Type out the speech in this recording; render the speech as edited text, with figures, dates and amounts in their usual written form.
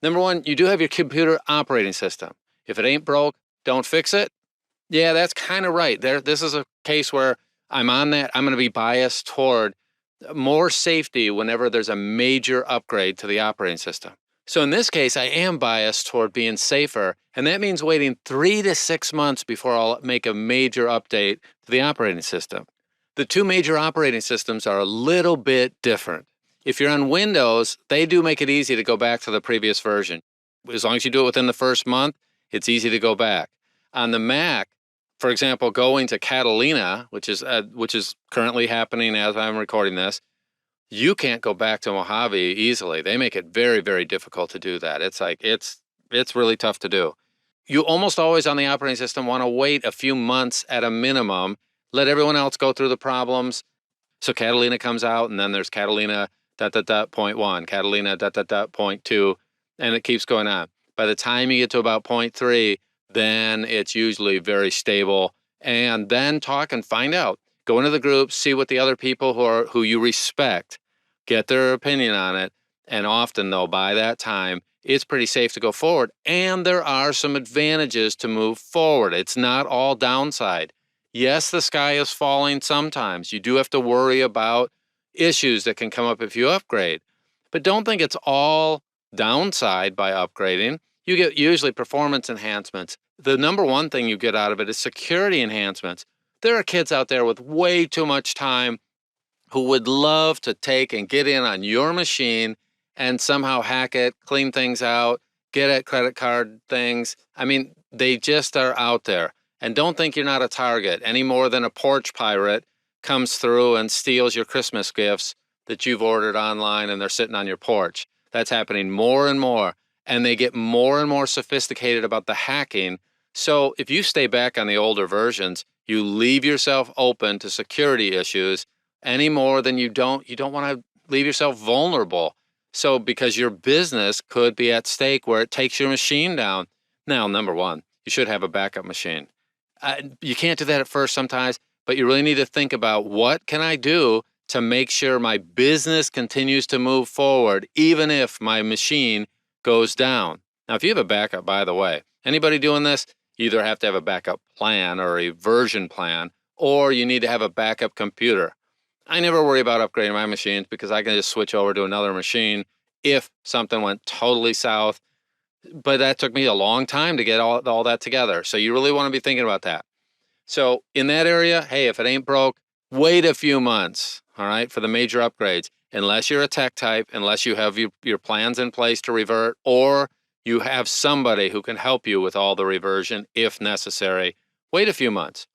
Number one, you do have your computer operating system. If it ain't broke, don't fix it. Yeah, that's kind of right. This is a case where I'm on that. I'm going to be biased toward more safety whenever there's a major upgrade to the operating system. So in this case, I am biased toward being safer, and that means waiting 3 to 6 months before I'll make a major update to the operating system. The two major operating systems are a little bit different. If you're on Windows, they do make it easy to go back to the previous version. As long as you do it within the first month, it's easy to go back. On the Mac, for example, going to Catalina, which is currently happening as I'm recording this, you can't go back to Mojave easily. They make it very, very difficult to do that. It's really tough to do. You almost always on the operating system want to wait a few months at a minimum, let everyone else go through the problems. So Catalina comes out, and then there's Catalina ... point one, Catalina ... point two, and it keeps going on. By the time you get to about point three, then it's usually very stable. And then talk and find out. Go into the group, see what the other people who you respect, get their opinion on it. And often, though, by that time, it's pretty safe to go forward. And there are some advantages to move forward. It's not all downside. Yes, the sky is falling sometimes. You do have to worry about issues that can come up if you upgrade. But don't think it's all downside by upgrading. You get usually performance enhancements. The number one thing you get out of it is security enhancements. There are kids out there with way too much time who would love to take and get in on your machine and somehow hack it, clean things out, get at credit card things. I mean, they just are out there. And don't think you're not a target any more than a porch pirate comes through and steals your Christmas gifts that you've ordered online and they're sitting on your porch. That's happening more and more. And they get more and more sophisticated about the hacking. So if you stay back on the older versions, you leave yourself open to security issues any more than you don't want to leave yourself vulnerable. So because your business could be at stake where it takes your machine down. Now, number one, you should have a backup machine. You can't do that at first sometimes, but you really need to think about what can I do to make sure my business continues to move forward, even if my machine goes down. Now, if you have a backup, by the way, anybody doing this, you either have to have a backup plan or a version plan, or you need to have a backup computer. I never worry about upgrading my machines because I can just switch over to another machine if something went totally south. But that took me a long time to get all that together. So you really want to be thinking about that. So in that area, hey, if it ain't broke, wait a few months, all right, for the major upgrades. Unless you're a tech type, unless you have your plans in place to revert, or you have somebody who can help you with all the reversion if necessary, wait a few months.